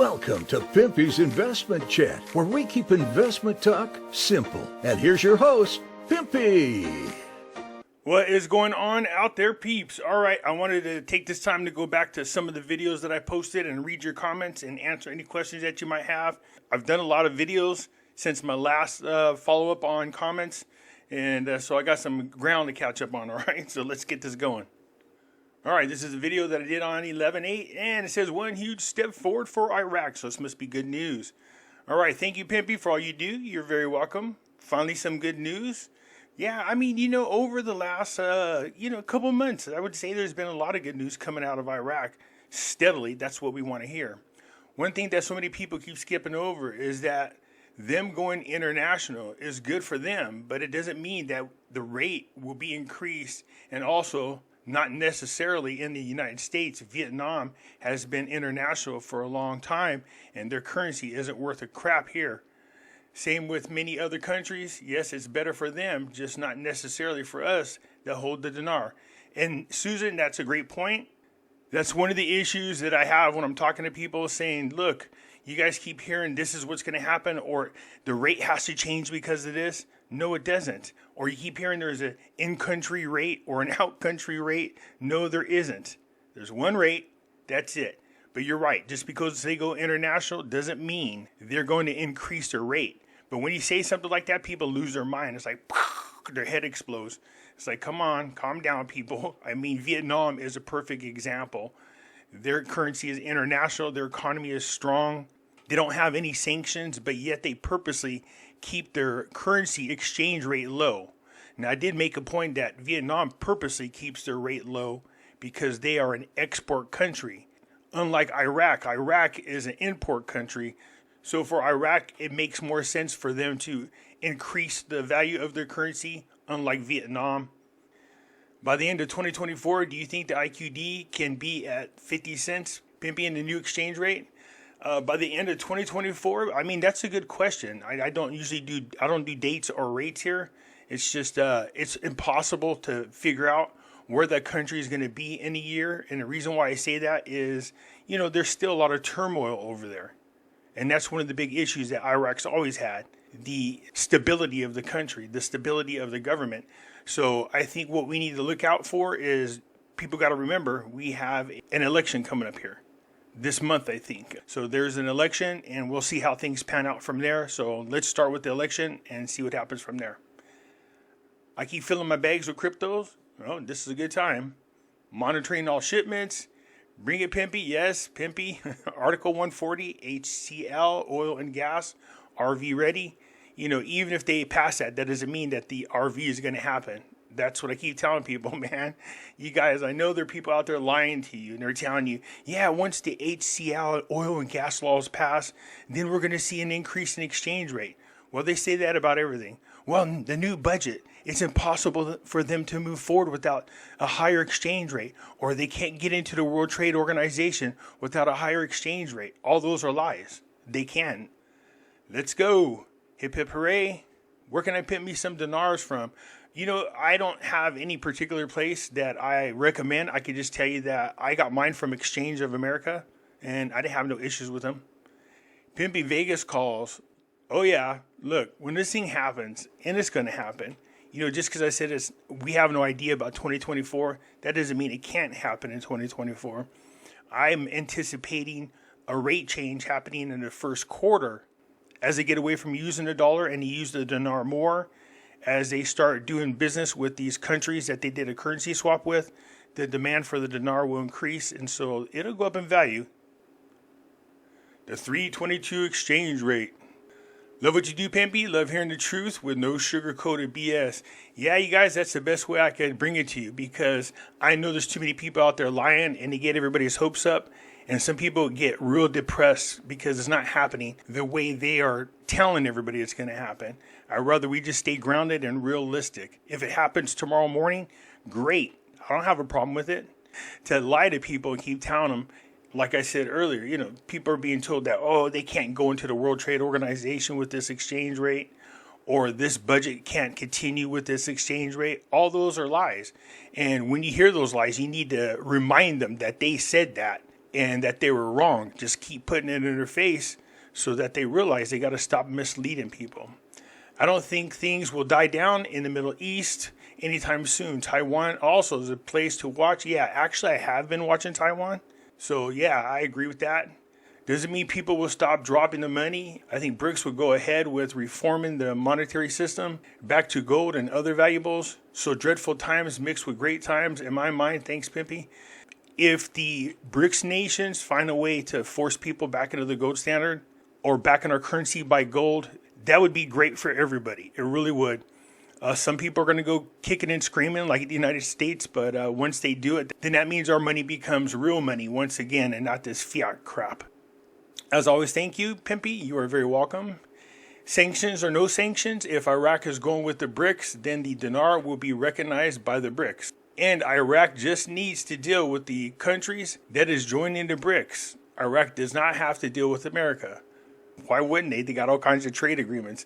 Welcome to Pimpy's Investment Chat, where we keep investment talk simple. And here's your host, Pimpy. What is going on out there, peeps? All right, I wanted to take this time to go back to some of the videos that I posted and read your comments and answer any questions that you might have. I've done a lot of videos since my last follow-up on comments, and so I got some ground to catch up on, all right? So let's get this going. All right, this is a video that I did on 11/8, and it says one huge step forward for Iraq, so this must be good news. All right, thank you, Pimpy, for all you do. You're very welcome. Finally, some good news. Yeah, I mean, over the last, couple months, I would say there's been a lot of good news coming out of Iraq steadily. That's what we want to hear. One thing that so many people keep skipping over is that them going international is good for them, but it doesn't mean that the rate will be increased. And also, not necessarily in the United States. Vietnam has been international for a long time, and their currency isn't worth a crap here. Same with many other countries. Yes, it's better for them, just not necessarily for us that hold the dinar. And Susan, that's a great point. That's one of the issues that I have when I'm talking to people saying, look, you guys keep hearing this is what's going to happen, or the rate has to change because of this. No, it doesn't. Or you keep hearing there's an in-country rate or an out-country rate. No, there isn't. There's one rate. That's it. But you're right. Just because they go international doesn't mean they're going to increase their rate. But when you say something like that, people lose their mind. It's like, their head explodes. It's like, come on, calm down, people. I mean, Vietnam is a perfect example. Their currency is international. Their economy is strong. They don't have any sanctions, but yet they purposely keep their currency exchange rate low. Now, I did make a point that Vietnam purposely keeps their rate low because they are an export country. Unlike Iraq, Iraq is an import country. So for Iraq, it makes more sense for them to increase the value of their currency, unlike Vietnam. By the end of 2024, do you think the IQD can be at 50 cents, Pimpy, in the new exchange rate? By the end of 2024, I mean, that's a good question. I don't do dates or rates here. It's just, it's impossible to figure out where that country is going to be in a year. And the reason why I say that is, there's still a lot of turmoil over there. And that's one of the big issues that Iraq's always had, the stability of the country, the stability of the government. So I think what we need to look out for is people got to remember we have an election coming up here this month, I think. So there's an election and we'll see how things pan out from there. So let's start with the election and see what happens from there. I keep filling my bags with cryptos. Well, this is a good time. Monitoring all shipments. Bring it, Pimpy. Yes, Pimpy. Article 140, HCL, oil and gas, RV ready. Even if they pass that, that doesn't mean that the RV is going to happen. That's what I keep telling people, man. You guys, I know there are people out there lying to you, and they're telling you, yeah, once the HCL, oil and gas laws pass, then we're going to see an increase in exchange rate. Well, they say that about everything. Well, the new budget, it's impossible for them to move forward without a higher exchange rate, or they can't get into the World Trade Organization without a higher exchange rate. All those are lies. They can. Let's go. Hip, hip, hooray. Where can I pimp me some dinars from? I don't have any particular place that I recommend. I could just tell you that I got mine from Exchange of America, and I didn't have no issues with them. Pimpy Vegas calls. Oh, yeah, look, when this thing happens, and it's going to happen, just because I said we have no idea about 2024, that doesn't mean it can't happen in 2024. I'm anticipating a rate change happening in the first quarter as they get away from using the dollar and they use the dinar more. As they start doing business with these countries that they did a currency swap with, the demand for the dinar will increase, and so it'll go up in value. The 322 exchange rate. Love what you do, Pimpy. Love hearing the truth with no sugar-coated BS. Yeah, you guys, that's the best way I can bring it to you because I know there's too many people out there lying and they get everybody's hopes up. And some people get real depressed because it's not happening the way they are telling everybody it's going to happen. I'd rather we just stay grounded and realistic. If it happens tomorrow morning, great. I don't have a problem with it. To lie to people and keep telling them, like I said earlier, people are being told that, they can't go into the World Trade Organization with this exchange rate, or this budget can't continue with this exchange rate. All those are lies. And when you hear those lies, you need to remind them that they said that and that they were wrong. Just keep putting it in their face so that they realize they got to stop misleading people. I don't think things will die down in the Middle East anytime soon. Taiwan also is a place to watch. Yeah, actually, I have been watching Taiwan. So, yeah, I agree with that. Doesn't mean people will stop dropping the money. I think BRICS will go ahead with reforming the monetary system back to gold and other valuables. So dreadful times mixed with great times. In my mind, thanks, Pimpy. If the BRICS nations find a way to force people back into the gold standard or back in our currency by gold, that would be great for everybody. It really would. Some people are going to go kicking and screaming like the United States, but once they do it, then that means our money becomes real money once again and not this fiat crap. As always, thank you, Pimpy. You are very welcome. Sanctions or no sanctions, if Iraq is going with the BRICS, then the dinar will be recognized by the BRICS. And Iraq just needs to deal with the countries that is joining the BRICS. Iraq does not have to deal with America. Why wouldn't they? They got all kinds of trade agreements.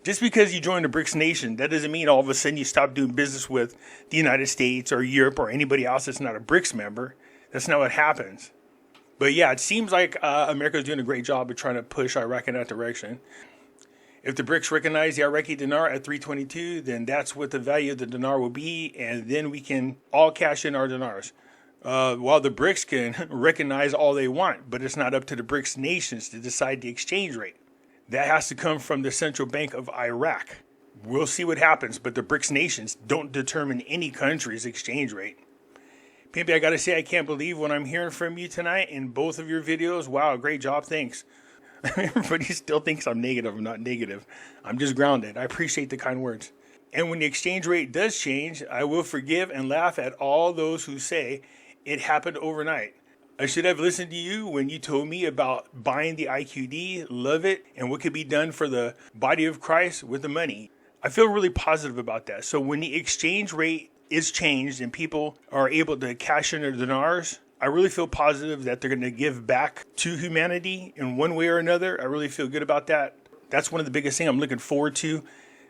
Just because you join the BRICS nation, that doesn't mean all of a sudden you stop doing business with the United States or Europe or anybody else that's not a BRICS member. That's not what happens. But yeah, it seems like America is doing a great job of trying to push Iraq in that direction. If the BRICS recognize the Iraqi dinar at 322, then that's what the value of the dinar will be, and then we can all cash in our dinars. While the BRICS can recognize all they want, but it's not up to the BRICS nations to decide the exchange rate. That has to come from the Central Bank of Iraq. We'll see what happens, but the BRICS nations don't determine any country's exchange rate. Pimpy, I gotta say, I can't believe what I'm hearing from you tonight in both of your videos. Wow, great job, thanks. Everybody still thinks I'm negative. I'm not negative. I'm just grounded. I appreciate the kind words. And when the exchange rate does change, I will forgive and laugh at all those who say it happened overnight. I should have listened to you when you told me about buying the IQD, love it, and what could be done for the body of Christ with the money. I feel really positive about that. So when the exchange rate is changed and people are able to cash in their dinars, I really feel positive that they're going to give back to humanity in one way or another. I really feel good about that. That's one of the biggest things I'm looking forward to,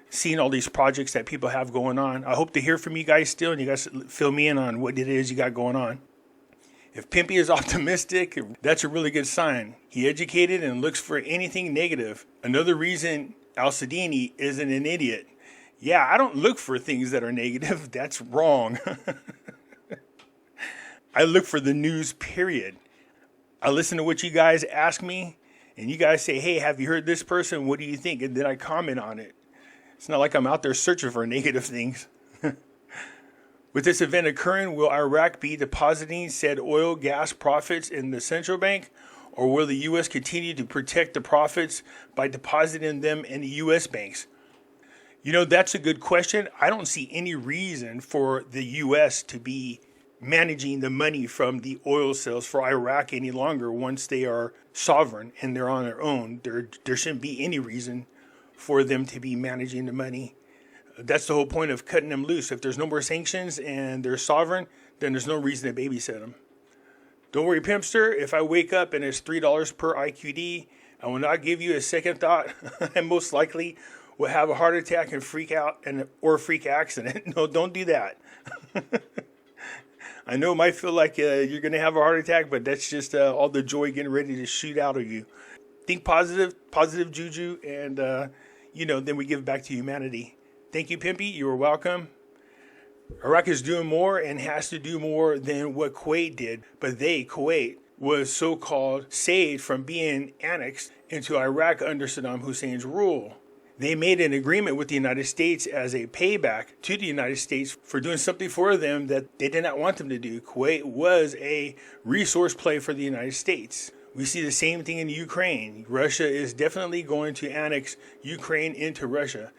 seeing all these projects that people have going on. I hope to hear from you guys still, and you guys fill me in on what it is you got going on. If Pimpy is optimistic, that's a really good sign. He educated and looks for anything negative. Another reason Al-Sadini isn't an idiot. Yeah, I don't look for things that are negative. That's wrong. I look for the news, period. I listen to what you guys ask me, and you guys say, hey, have you heard this person? What do you think? And then I comment on it. It's not like I'm out there searching for negative things. With this event occurring, will Iraq be depositing said oil, gas profits in the central bank, or will the U.S. continue to protect the profits by depositing them in the U.S. banks? You know, that's a good question. I don't see any reason for the U.S. to be managing the money from the oil sales for Iraq any longer once they are sovereign and they're on their own. There shouldn't be any reason for them to be managing the money. That's the whole point of cutting them loose. If there's no more sanctions and they're sovereign, then there's no reason to babysit them. Don't worry, Pimpster. If I wake up and it's $3 per IQD, I will not give you a second thought. I most likely will have a heart attack and freak out or a freak accident. No, don't do that. I know it might feel like you're going to have a heart attack, but that's just all the joy getting ready to shoot out of you. Think positive juju, and, then we give back to humanity. Thank you, Pimpy. You are welcome. Iraq is doing more and has to do more than what Kuwait did. But Kuwait, was so-called saved from being annexed into Iraq under Saddam Hussein's rule. They made an agreement with the United States as a payback to the United States for doing something for them that they did not want them to do. Kuwait was a resource play for the United States. We see the same thing in Ukraine. Russia is definitely going to annex Ukraine into Russia.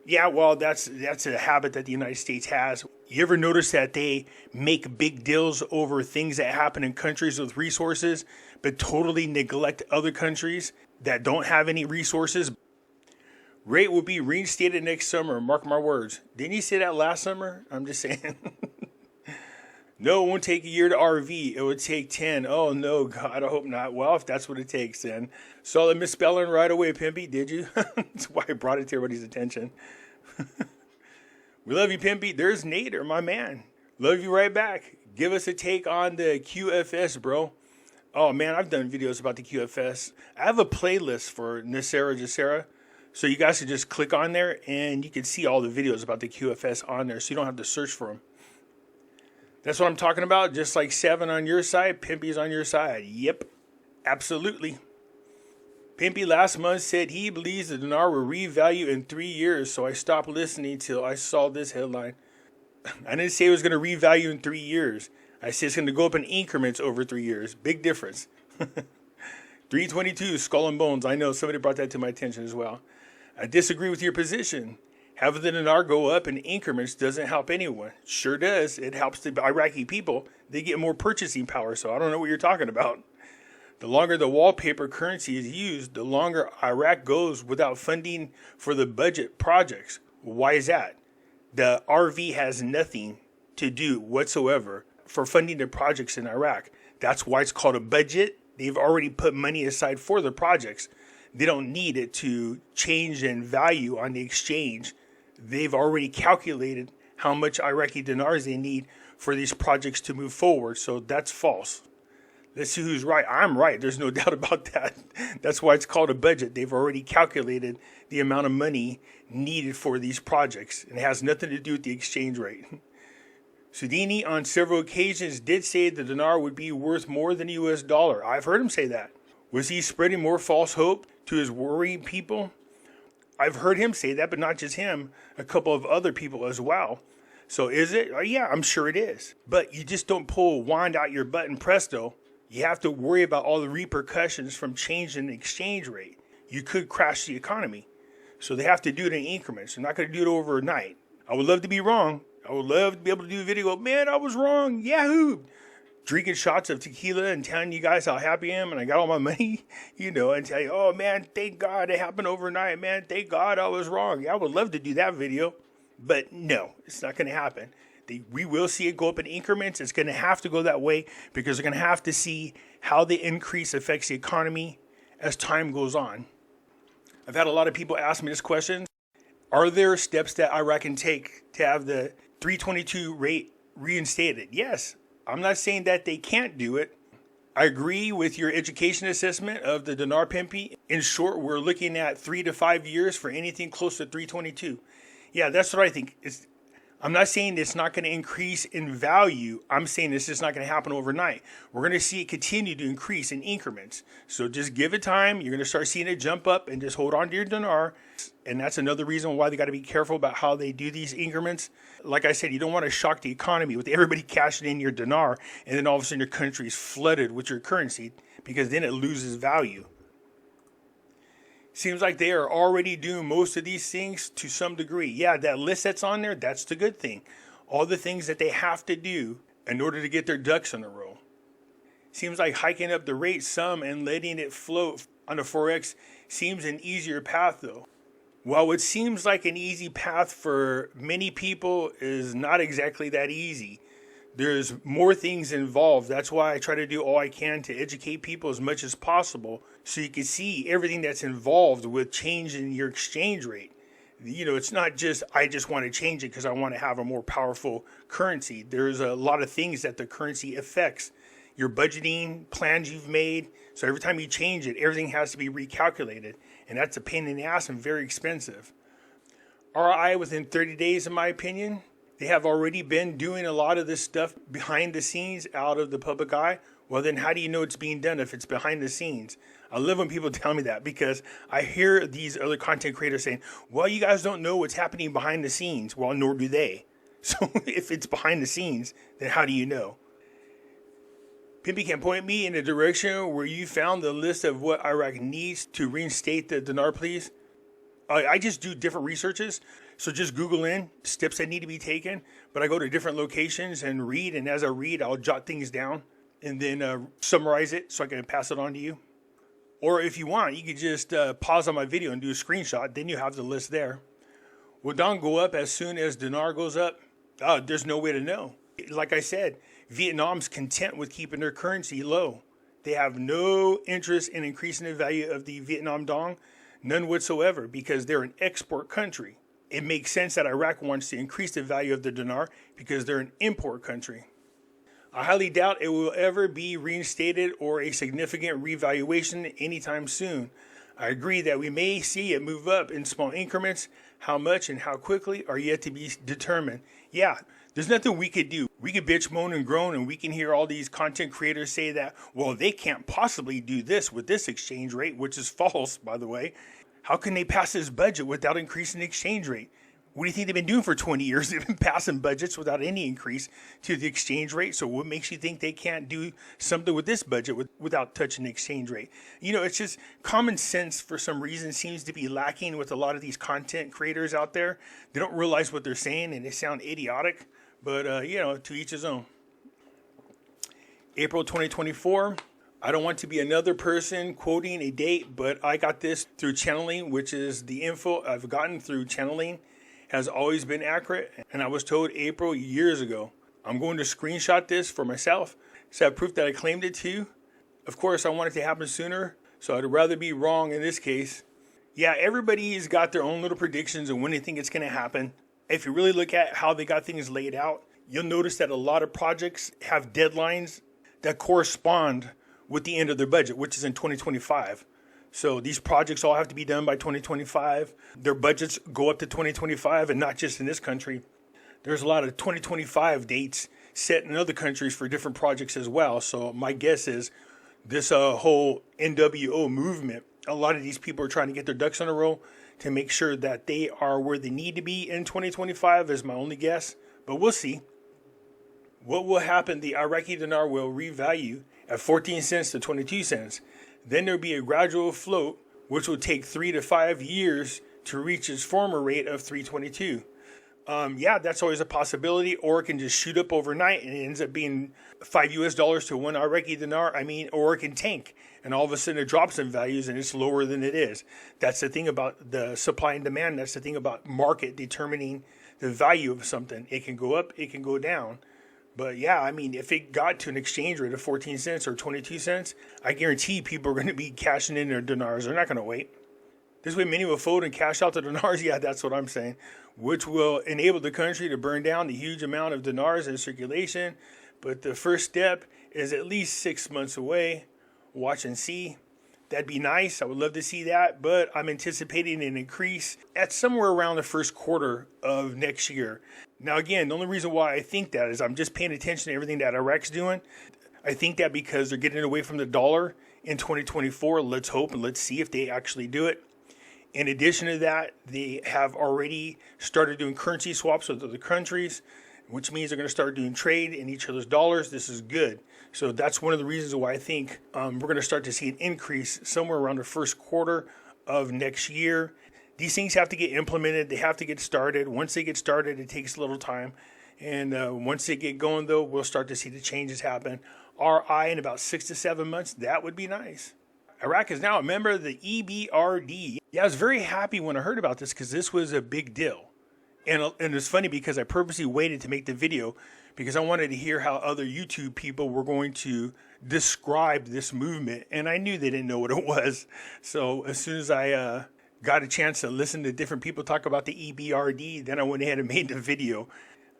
Yeah, well, that's a habit that the United States has. You ever notice that they make big deals over things that happen in countries with resources, but totally neglect other countries that don't have any resources? Rate will be reinstated next summer, mark my words. Didn't you say that last summer? I'm just saying. No, it won't take a year to RV. It would take 10. Oh, no, God, I hope not. Well, if that's what it takes, then. Saw the misspelling right away, Pimpy, did you? That's why I brought it to everybody's attention. We love you, Pimpy. There's Nader, my man. Love you right back. Give us a take on the QFS, bro. Oh man, I've done videos about the QFS. I have a playlist for Nasera Jacera. So you guys can just click on there and you can see all the videos about the QFS on there so you don't have to search for them. That's what I'm talking about. Just like 7 on your side, Pimpy's on your side. Yep, absolutely. Pimpy last month said he believes the dinar will revalue in 3 years, so I stopped listening till I saw this headline. I didn't say it was going to revalue in 3 years. I said it's going to go up in increments over 3 years. Big difference. 322, skull and bones. I know somebody brought that to my attention as well. I disagree with your position. Having the dinar go up in increments doesn't help anyone. Sure does. It helps the Iraqi people. They get more purchasing power, so I don't know what you're talking about. The longer the wallpaper currency is used, the longer Iraq goes without funding for the budget projects. Why is that? The RV has nothing to do whatsoever for funding the projects in Iraq. That's why it's called a budget. They've already put money aside for the projects. They don't need it to change in value on the exchange. They've already calculated how much Iraqi dinars they need for these projects to move forward. So that's false. Let's see who's right. I'm right. There's no doubt about that. That's why it's called a budget. They've already calculated the amount of money needed for these projects. And it has nothing to do with the exchange rate. Soudini on several occasions did say the dinar would be worth more than the US dollar. I've heard him say that. Was he spreading more false hope to his worrying people? I've heard him say that, but not just him, a couple of other people as well. So is it? Yeah, I'm sure it is. But you just don't pull a wand out your butt and presto. You have to worry about all the repercussions from changing the exchange rate. You could crash the economy. So they have to do it in increments. They're not going to do it overnight. I would love to be wrong. I would love to be able to do a video. Man, I was wrong. Yahoo! Drinking shots of tequila and telling you guys how happy I am and I got all my money, and tell you, oh man, thank God it happened overnight, man. Thank God I was wrong. Yeah, I would love to do that video, but no, it's not going to happen. We will see it go up in increments. It's going to have to go that way because they're going to have to see how the increase affects the economy as time goes on. I've had a lot of people ask me this question. Are there steps that Iraq can take to have the 322 rate reinstated? Yes. I'm not saying that they can't do it. I agree with your education assessment of the dinar, Pimpy. In short, we're looking at 3 to 5 years for anything close to 322. Yeah, that's what I think. I'm not saying it's not going to increase in value. I'm saying it's just not going to happen overnight. We're going to see it continue to increase in increments. So just give it time. You're going to start seeing it jump up and just hold on to your dinar. And that's another reason why they got to be careful about how they do these increments. Like I said, you don't want to shock the economy with everybody cashing in your dinar and then all of a sudden your country is flooded with your currency because then it loses value. Seems like they are already doing most of these things to some degree. Yeah, that list that's on there, that's the good thing. All the things that they have to do in order to get their ducks in a row. Seems like hiking up the rate some and letting it float on the Forex seems an easier path though. While it seems like an easy path for many people is not exactly that easy. There's more things involved. That's why I try to do all I can to educate people as much as possible so you can see everything that's involved with changing your exchange rate. It's not just, I just want to change it because I want to have a more powerful currency. There's a lot of things that the currency affects. Your budgeting, plans you've made. So every time you change it, everything has to be recalculated. And that's a pain in the ass and very expensive. RI within 30 days, in my opinion. They have already been doing a lot of this stuff behind the scenes out of the public eye. Well, then how do you know it's being done if it's behind the scenes? I love when people tell me that because I hear these other content creators saying, well, you guys don't know what's happening behind the scenes. Well, nor do they. So if it's behind the scenes, then how do you know? Pimpy can point me in a direction where you found the list of what Iraq needs to reinstate the dinar, please. I just do different researches. So just Google in steps that need to be taken. But I go to different locations and read. And as I read, I'll jot things down and then summarize it so I can pass it on to you. Or if you want, you could just pause on my video and do a screenshot. Then you have the list there. Will Dong go up as soon as dinar goes up? There's no way to know. Like I said, Vietnam's content with keeping their currency low. They have no interest in increasing the value of the Vietnam dong, none whatsoever, because they're an export country. It makes sense that Iraq wants to increase the value of the dinar because they're an import country. I highly doubt it will ever be reinstated or a significant revaluation anytime soon. I agree that we may see it move up in small increments. How much and how quickly are yet to be determined. Yeah, there's nothing we could do. We could bitch, moan, and groan, and we can hear all these content creators say that, well, they can't possibly do this with this exchange rate, which is false, by the way. How can they pass this budget without increasing the exchange rate? What do you think they've been doing for 20 years? They've been passing budgets without any increase to the exchange rate. So what makes you think they can't do something with this budget without touching the exchange rate? You know, it's just common sense for some reason seems to be lacking with a lot of these content creators out there. They don't realize what they're saying and they sound idiotic. But, you know, to each his own. April 2024. I don't want to be another person quoting a date, but I got this through channeling, which is the info I've gotten through channeling. Has always been accurate, and I was told April years ago. I'm going to screenshot this for myself so I have proof that I claimed it too. Of course, I want it to happen sooner, so I'd rather be wrong in this case. Yeah, everybody's got their own little predictions of when they think it's going to happen. If you really look at how they got things laid out, you'll notice that a lot of projects have deadlines that correspond with the end of their budget, which is in 2025. So these projects all have to be done by 2025. Their budgets go up to 2025, and not just in this country. There's a lot of 2025 dates set in other countries for different projects as well. So my guess is this whole NWO movement, a lot of these people are trying to get their ducks in a row to make sure that they are where they need to be in 2025 is my only guess. But we'll see. What will happen? The Iraqi dinar will revalue at 14 cents to 22 cents. Then there'll be a gradual float, which will take 3 to 5 years to reach its former rate of 322. Yeah, that's always a possibility, or it can just shoot up overnight and it ends up being $5 to 1 Iraqi dinar. Or it can tank and all of a sudden it drops in values and it's lower than it is. That's the thing about the supply and demand. That's the thing about market determining the value of something. It can go up, it can go down. But yeah, I mean, if it got to an exchange rate of 14 cents or 22 cents, I guarantee people are going to be cashing in their dinars. They're not going to wait. This way, many will fold and cash out the dinars. Yeah, that's what I'm saying. Which will enable the country to burn down the huge amount of dinars in circulation. But the first step is at least 6 months away. Watch and see. That'd be nice. I would love to see that. But I'm anticipating an increase at somewhere around the first quarter of next year. Now, again, the only reason why I think that is I'm just paying attention to everything that Iraq's doing. I think that because they're getting away from the dollar in 2024. Let's hope and let's see if they actually do it. In addition to that, they have already started doing currency swaps with other countries, which means they're going to start doing trade in each other's dollars. This is good. So that's one of the reasons why I think we're going to start to see an increase somewhere around the first quarter of next year. These things have to get implemented. They have to get started. Once they get started, it takes a little time. And once they get going, though, we'll start to see the changes happen. RI in about 6 to 7 months. That would be nice. Iraq is now a member of the EBRD. Yeah, I was very happy when I heard about this because this was a big deal. And it's funny because I purposely waited to make the video because I wanted to hear how other YouTube people were going to describe this movement. And I knew they didn't know what it was. So as soon as I got a chance to listen to different people talk about the EBRD, then I went ahead and made the video.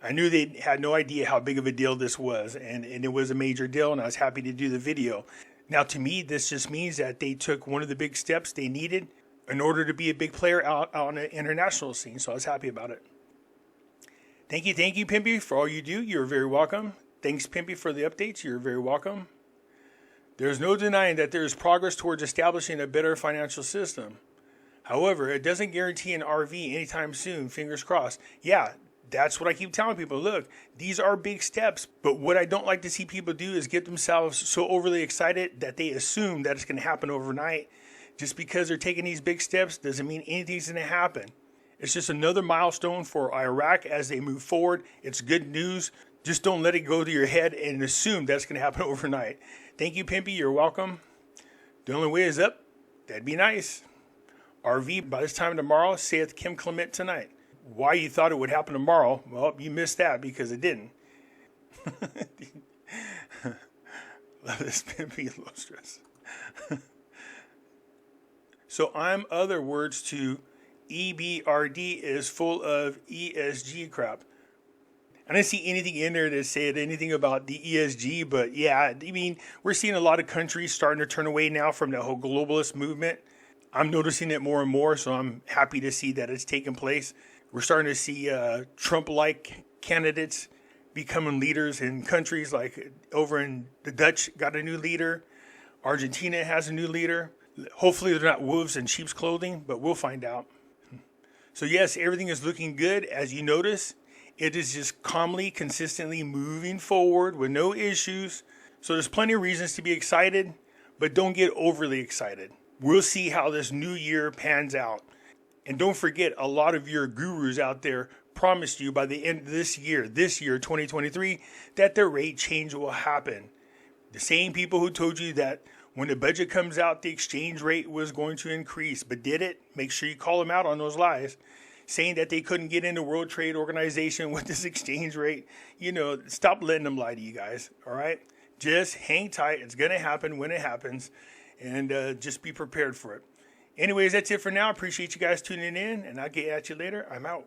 I knew they had no idea how big of a deal this was. And it was a major deal, and I was happy to do the video. Now, to me, this just means that they took one of the big steps they needed in order to be a big player out on the international scene. So I was happy about it. Thank you, Pimpy, for all you do. You're very welcome. Thanks, Pimpy, for the updates. You're very welcome. There's no denying that there is progress towards establishing a better financial system. However, it doesn't guarantee an RV anytime soon. Fingers crossed. Yeah, that's what I keep telling people. Look, these are big steps. But what I don't like to see people do is get themselves so overly excited that they assume that it's going to happen overnight. Just because they're taking these big steps doesn't mean anything's going to happen. It's just another milestone for Iraq as they move forward. It's good news. Just don't let it go to your head and assume that's going to happen overnight. Thank you, Pimpy. You're welcome. The only way is up. That'd be nice. RV by this time tomorrow, saith Kim Clement tonight. Why you thought it would happen tomorrow? Well, you missed that because it didn't. Love this Pimpy, low stress. So I'm other words to EBRD is full of ESG crap. I didn't see anything in there that said anything about the ESG, but yeah, I mean, we're seeing a lot of countries starting to turn away now from the whole globalist movement. I'm noticing it more and more, so I'm happy to see that it's taking place. We're starting to see Trump-like candidates becoming leaders in countries like over in the Dutch got a new leader. Argentina has a new leader. Hopefully they're not wolves in sheep's clothing, but we'll find out. So yes, everything is looking good. As you notice, it is just calmly, consistently moving forward with no issues. So there's plenty of reasons to be excited, but don't get overly excited. We'll see how this new year pans out. And don't forget, a lot of your gurus out there promised you by the end of this year, 2023, that the rate change will happen. The same people who told you that when the budget comes out, the exchange rate was going to increase, but did it? Make sure you call them out on those lies. Saying that they couldn't get into World Trade Organization with this exchange rate. Stop letting them lie to you guys, all right? Just hang tight. It's going to happen when it happens, and just be prepared for it. Anyways, that's it for now. Appreciate you guys tuning in, and I'll get at you later. I'm out.